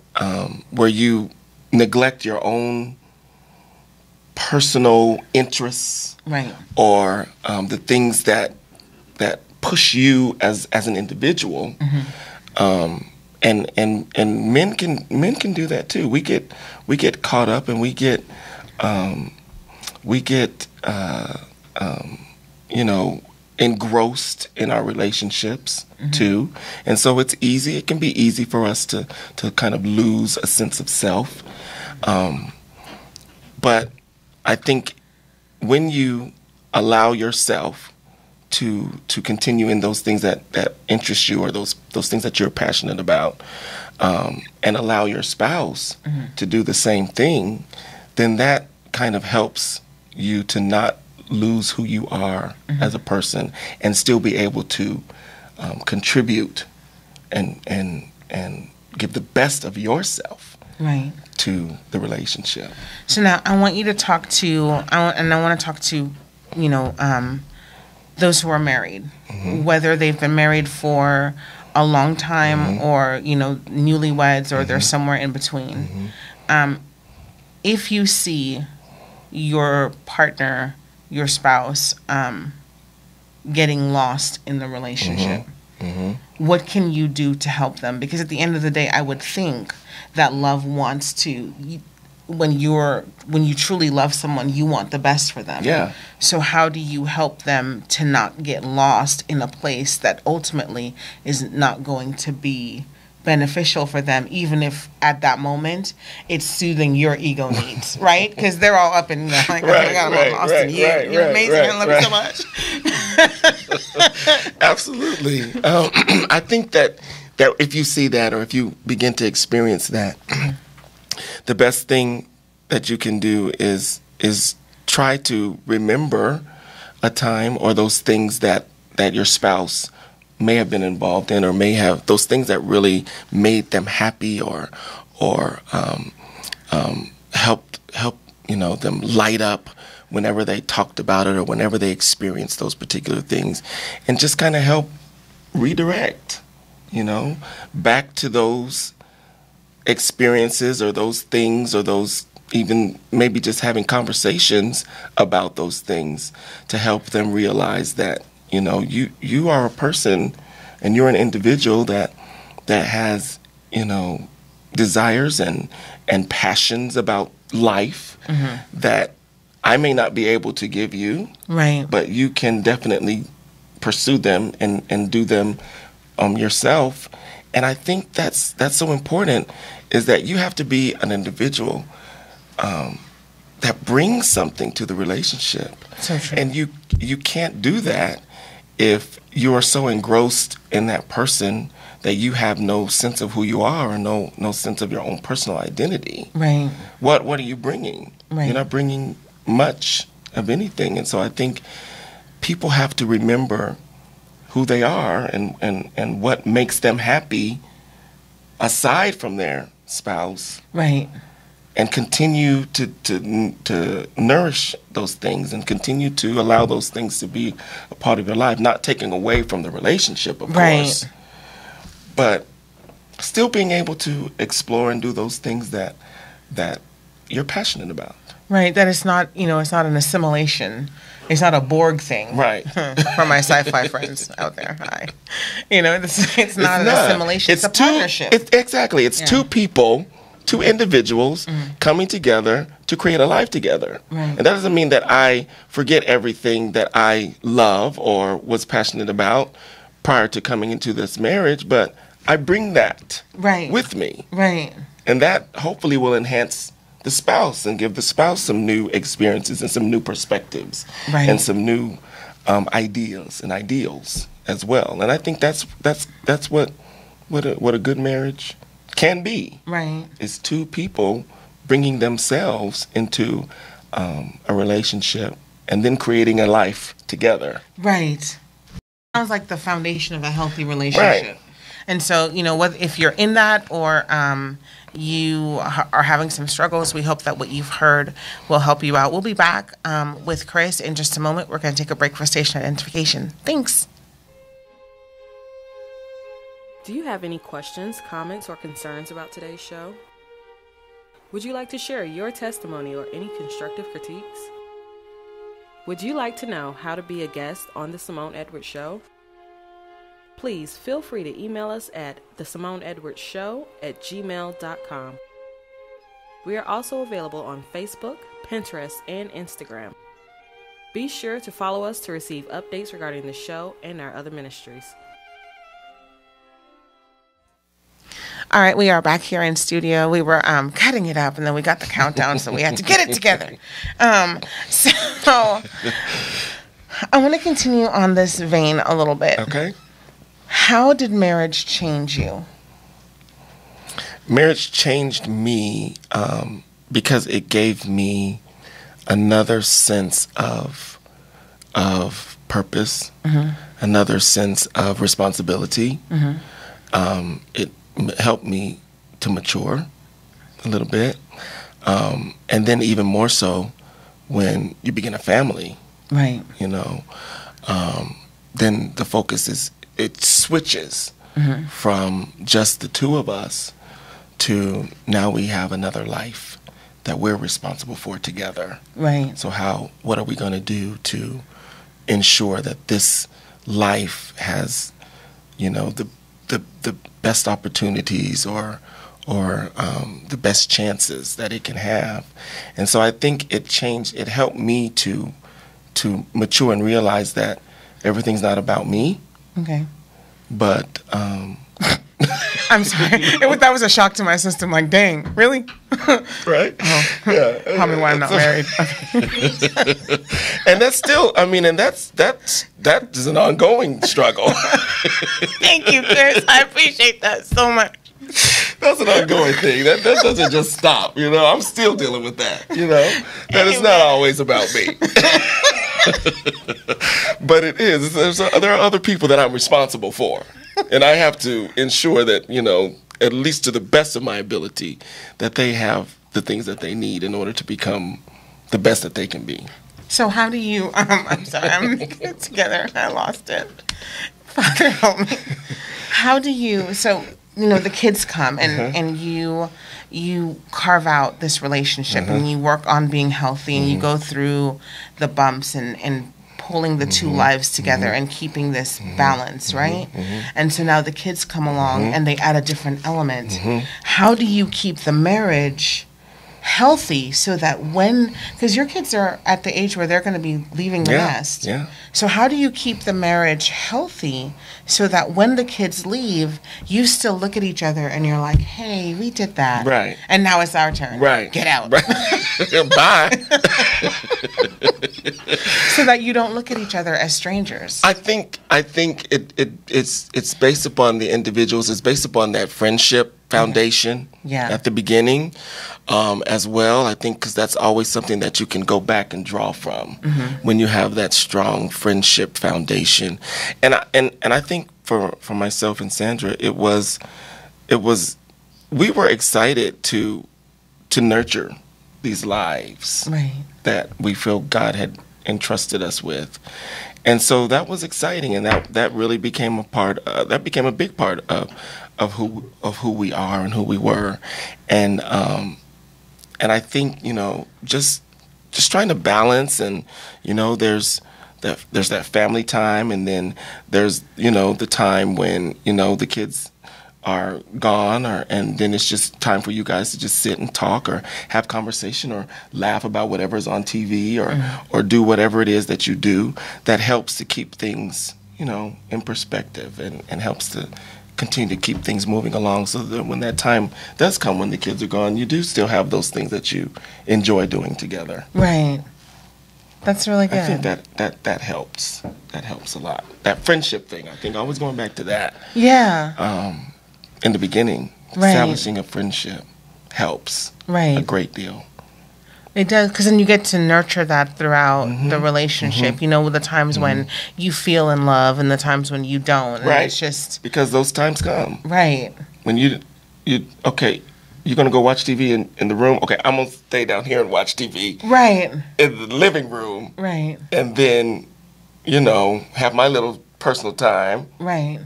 where you neglect your own personal interests, or the things that push you as an individual. And men can do that too. We get caught up, and we get you know, engrossed in our relationships too. And so it's easy. It can be easy for us to kind of lose a sense of self. But I think when you allow yourself to continue in those things that interest you, or those things that you're passionate about, and allow your spouse to do the same thing, then that kind of helps you to not lose who you are as a person, and still be able to contribute and give the best of yourself right to the relationship. So now I want you to talk to, I want to talk to, those who are married, whether they've been married for a long time or, newlyweds, or they're somewhere in between. If you see your partner, your spouse, getting lost in the relationship, what can you do to help them? Because at the end of the day, I would think that love wants to, when you truly love someone, you want the best for them. Yeah. So how do you help them to not get lost in a place that ultimately is not going to be beneficial for them, even if at that moment it's soothing your ego needs, right? Because they're all up in like, I got a little lost in you. You're amazing. I love you so much. Absolutely. I think that if you see that, or if you begin to experience that, the best thing that you can do is try to remember a time or those things that your spouse may have been involved in, or may have those things that really made them happy, or helped them light up whenever they talked about it, or whenever they experienced those particular things, and just kind of help redirect, back to those experiences, or those things, or those, even maybe just having conversations about those things, to help them realize that you are a person, and you're an individual that has desires and passions about life that I may not be able to give you, right? But you can definitely pursue them and do them yourself. And I think that's so important, is that you have to be an individual that brings something to the relationship. So true. And you can't do that if you are so engrossed in that person that you have no sense of who you are, or no sense of your own personal identity. Right. What are you bringing? Right. You're not bringing much of anything. And so I think people have to remember who they are and what makes them happy aside from their spouse. Right. And continue to nourish those things, and continue to allow those things to be a part of your life, not taking away from the relationship, of course, but still being able to explore and do those things that you're passionate about. Right. That it's not, it's not an assimilation. It's not a Borg thing. Right. For my sci-fi friends out there. Hi. It's not an assimilation. It's a partnership. Exactly. It's two people, two individuals coming together to create a life together. Right. And that doesn't mean that I forget everything that I love or was passionate about prior to coming into this marriage, but I bring that with me. Right. And that hopefully will enhance the spouse and give the spouse some new experiences and some new perspectives, and some new ideas and ideals as well. And I think that's what a good marriage can be. Right. It's two people bringing themselves into a relationship and then creating a life together. Right. Sounds like the foundation of a healthy relationship. Right. And so, if you're in that, or you are having some struggles, we hope that what you've heard will help you out. We'll be back with Chris in just a moment. We're going to take a break for station identification. Thanks. Do you have any questions, comments, or concerns about today's show? Would you like to share your testimony or any constructive critiques? Would you like to know how to be a guest on The Simone Edwards Show? Please feel free to email us at thesimoneedwardsshow@gmail.com. We are also available on Facebook, Pinterest, and Instagram. Be sure to follow us to receive updates regarding the show and our other ministries. All right, we are back here in studio. We were cutting it up, and then we got the countdown, so we had to get it together. So I want to continue on this vein a little bit. Okay. How did marriage change you? Marriage changed me because it gave me another sense of purpose, another sense of responsibility, it helped me to mature a little bit. And then even more so when you begin a family, Right. you know, then the focus it switches from just the two of us to now we have another life that we're responsible for together. Right. So what are we going to do to ensure that this life has, you know, the best opportunities or the best chances that it can have. And so I think it helped me to mature and realize that everything's not about me. Okay. But I'm sorry. That was a shock to my system. Like, dang, really? Right? Oh. Yeah. Probably why I'm not married. And that's still, I mean, and that is an ongoing struggle. Thank you, Chris. I appreciate that so much. That's an ongoing thing. That doesn't just stop, you know. I'm still dealing with that, you know. That is not always about me. But it is. There are other people that I'm responsible for. And I have to ensure that, you know, at least to the best of my ability, that they have the things that they need in order to become the best that they can be. So how do you, I'm sorry, I'm getting it together. I lost it. Father, help me. How do you, so, you know, the kids come and you carve out this relationship and you work on being healthy and you go through the bumps and pulling the two lives together and keeping this balance, right? And so now the kids come along and they add a different element. How do you keep the marriage healthy so that because your kids are at the age where they're going to be leaving the nest. Yeah. So how do you keep the marriage healthy so that when the kids leave, you still look at each other and you're like, hey, we did that. Right. And now it's our turn. Right. Get out. Right. Bye. So that you don't look at each other as strangers. I think it's based upon the individuals. It's based upon that friendship foundation at the beginning as well. I think because that's always something that you can go back and draw from when you have that strong friendship foundation. And I think for myself and Sandra, it was we were excited to nurture these lives that we feel God had entrusted us with. And so that was exciting, and that really became a big part of who we are and who we were. And I think, you know, just trying to balance, and you know, there's that family time, and then there's, you know, the time when, you know, the kids are gone, and then it's just time for you guys to just sit and talk or have conversation or laugh about whatever's on TV or do whatever it is that you do that helps to keep things, you know, in perspective and helps to continue to keep things moving along, so that when that time does come when the kids are gone, you do still have those things that you enjoy doing together. Right. That's really good. I think that helps. That helps a lot. That friendship thing, I think, always going back to that. Yeah. In the beginning, establishing a friendship helps a great deal. It does, because then you get to nurture that throughout the relationship. You know, the times when you feel in love and the times when you don't. And it's just because those times come. Right. When you okay, you're gonna go watch TV in the room. Okay, I'm gonna stay down here and watch TV. Right. In the living room. Right. And then, you know, have my little personal time. Right.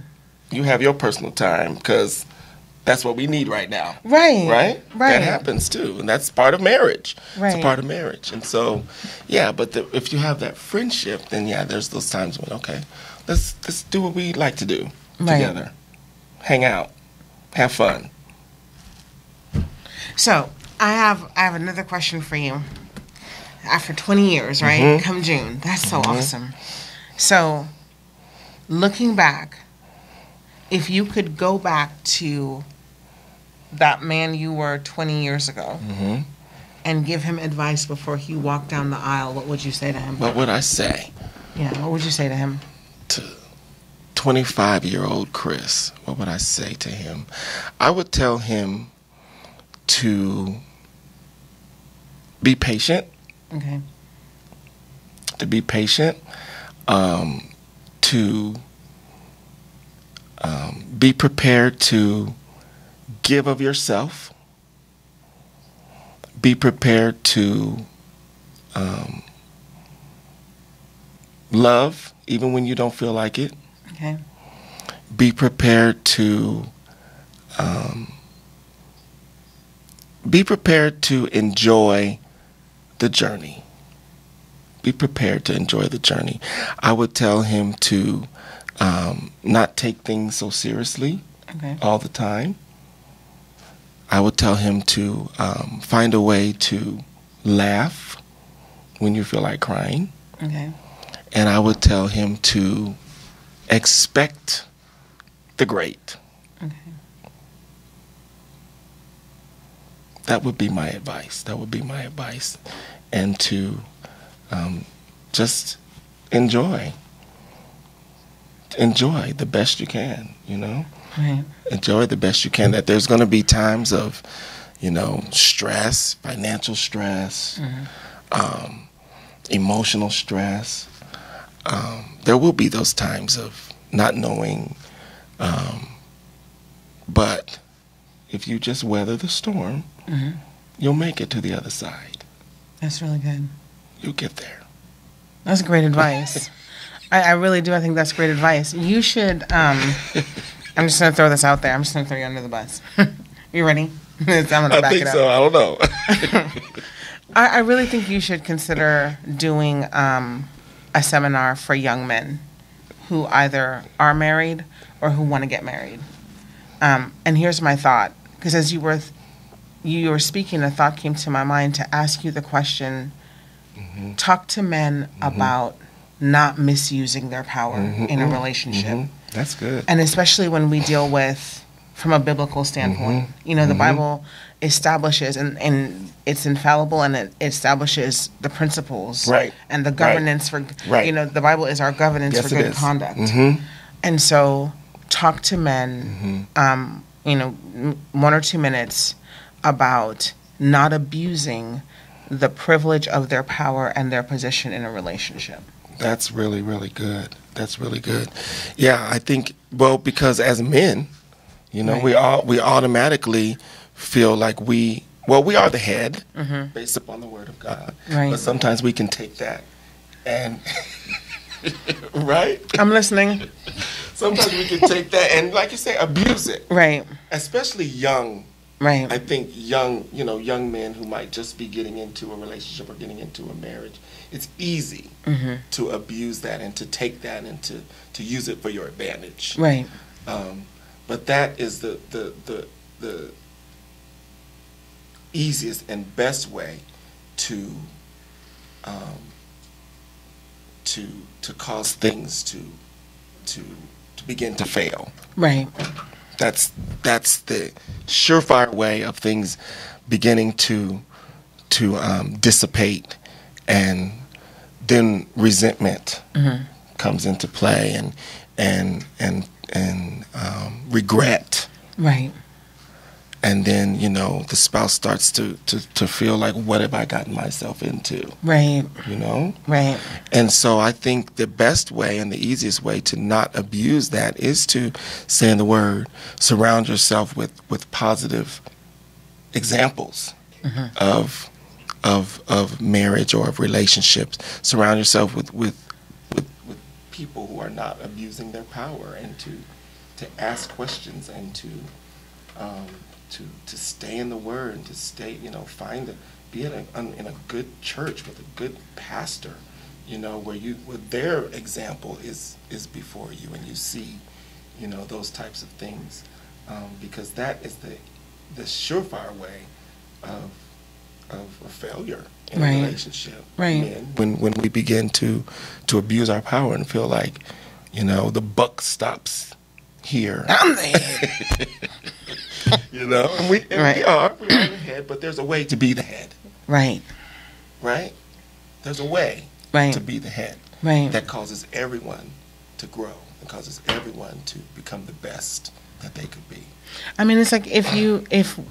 You have your personal time, because that's what we need right now. Right. Right? Right. That happens too. And that's part of marriage. Right. It's a part of marriage. And so, yeah, but if you have that friendship, then yeah, there's those times when, okay, let's do what we like to do together. Hang out. Have fun. So I have another question for you. After 20 years, right? Come June. That's so awesome. So looking back, if you could go back to that man you were 20 years ago and give him advice before he walked down the aisle, what would you say to him? What would I say? Yeah, what would you say to him? To 25-year-old Chris, what would I say to him? I would tell him to be patient. Okay. To be patient. To Be prepared to give of yourself. Be prepared to love even when you don't feel like it. Okay. Be prepared to enjoy the journey. Be prepared to enjoy the journey. I would tell him to not take things so seriously all the time. I would tell him to find a way to laugh when you feel like crying. Okay. And I would tell him to expect the great. Okay. That would be my advice. And to just enjoy the best you can, Right. Enjoy the best you can. That there's going to be times of, stress, financial stress, emotional stress. There will be those times of not knowing, but if you just weather the storm, you'll make it to the other side. That's really good. You'll get there. That's great advice. I really do. I think that's great advice. You should, I'm just going to throw this out there. I'm just going to throw you under the bus. You ready? I'm going to back it up. So. I don't know. I really think you should consider doing a seminar for young men who either are married or who want to get married. And here's my thought, because as you were speaking, a thought came to my mind to ask you the question, talk to men about not misusing their power in a relationship. That's good. And especially when we deal with, from a biblical standpoint, the Bible establishes, and it's infallible, and it establishes the principles and the governance for, the Bible is our governance for good conduct. And so talk to men, 1 or 2 minutes about not abusing the privilege of their power and their position in a relationship. That's really, really good. That's really good. Yeah, I think, because as men, we automatically feel like we are the head based upon the word of God. Right. But sometimes we can take that and, right? I'm listening. Sometimes we can take that and, like you say, abuse it. Right. Especially young. Right. I think young men who might just be getting into a relationship or getting into a marriage, it's easy to abuse that and to take that and to use it for your advantage. Right. But that is the easiest and best way to cause things to begin to fail. Right. That's the surefire way of things beginning to dissipate, and then resentment comes into play, and regret. Right. And then the spouse starts to feel like, what have I gotten myself into? Right. Right. And so I think the best way and the easiest way to not abuse that is to say in the Word, surround yourself with positive examples of marriage or of relationships. Surround yourself with people who are not abusing their power, and to ask questions, and to stay in the Word, and to stay, be in a good church with a good pastor, where their example is before you, and you see, those types of things, because that is the surefire way of a failure in a relationship. Right. When we begin to abuse our power and feel like, the buck stops here. I'm the head. And we are the head, but there's a way to be the head. Right. Right? There's a way to be the head. Right. That causes everyone to grow, and causes everyone to become the best that they could be. I mean, it's like if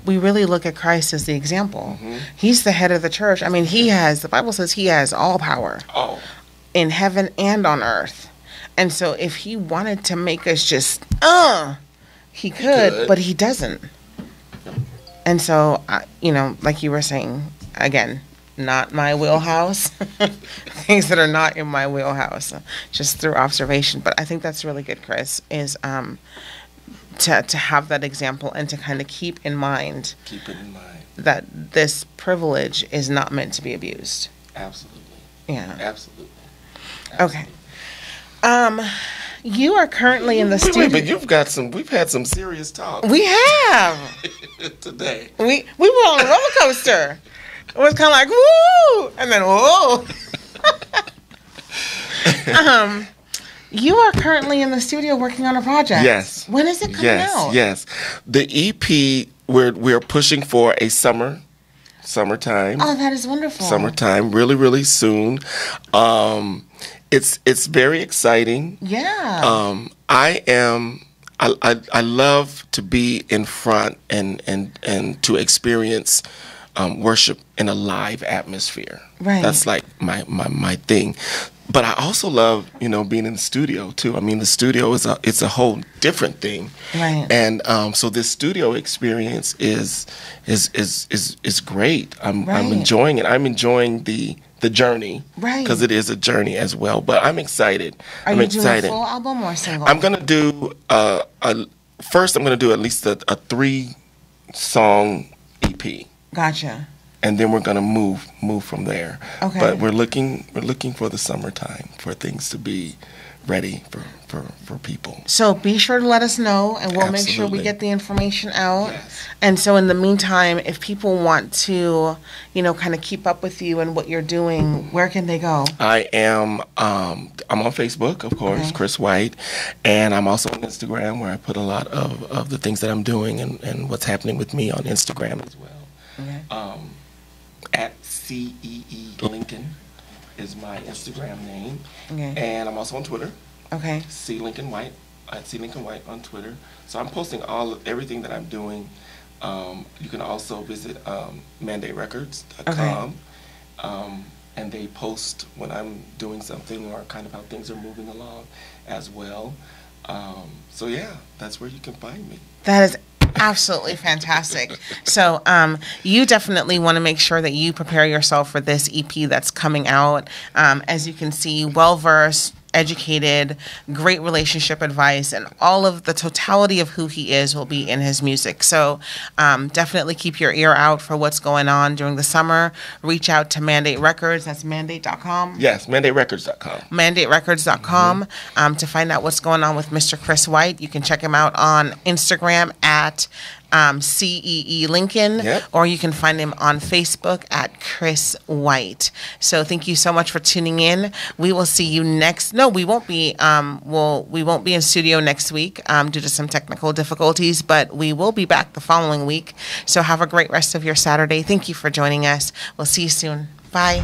we really look at Christ as the example, he's the head of the church. I mean, the Bible says he has all power in heaven and on earth. And so if he wanted to make us just, He could, but he doesn't. And so, like you were saying, again, not my wheelhouse. Things that are not in my wheelhouse, just through observation. But I think that's really good, Chris, is to have that example and to kind of keep in mind that this privilege is not meant to be abused. Absolutely. Yeah. Absolutely. Okay. You are currently in the studio. Wait, but we've had some serious talk. We have. Today. We were on a roller coaster. It was kind of like, woo! And then, whoa! You are currently in the studio working on a project. Yes. When is it coming out? Yes. The EP, we're pushing for a summertime. Oh, that is wonderful. Summertime, really, really soon. It's very exciting. Yeah. I love to be in front and to experience worship in a live atmosphere. Right. That's like my thing. But I also love, being in the studio too. I mean, the studio it's a whole different thing. Right. And so this studio experience is great. I'm enjoying it. I'm enjoying the journey. Right. Because it is a journey as well. But I'm excited. Are you doing a full album or single? I'm gonna do first. I'm gonna do at least a 3-song EP. Gotcha. And then we're gonna move from there. Okay. But we're looking for the summertime for things to be ready for people. So be sure to let us know, and we'll make sure we get the information out. Yes. And so in the meantime, if people want to, kind of keep up with you and what you're doing, where can they go? I'm on Facebook, of course, okay. Chris White, and I'm also on Instagram where I put a lot of the things that I'm doing and what's happening with me on Instagram as well. Okay. At CEE Lincoln is my Instagram name. Okay. And I'm also on Twitter. Okay. C Lincoln White, at C Lincoln White on Twitter. So I'm posting everything that I'm doing. You can also visit mandaterecords.com. Okay. And they post when I'm doing something or kind of how things are moving along as well. So yeah, that's where you can find me. That is absolutely fantastic. So you definitely want to make sure that you prepare yourself for this EP that's coming out. As you can see, well-versed, educated, great relationship advice, and all of the totality of who he is will be in his music. So definitely keep your ear out for what's going on during the summer. Reach out to Mandate Records. That's mandate.com. Yes, mandaterecords.com. Mandaterecords.com to find out what's going on with Mr. Chris White. You can check him out on Instagram at CEE Lincoln, yep. Or you can find him on Facebook at Chris White. So thank you so much for tuning in. We will see you next. No, we won't be. We won't be in studio next week due to some technical difficulties, but we will be back the following week. So have a great rest of your Saturday. Thank you for joining us. We'll see you soon. Bye.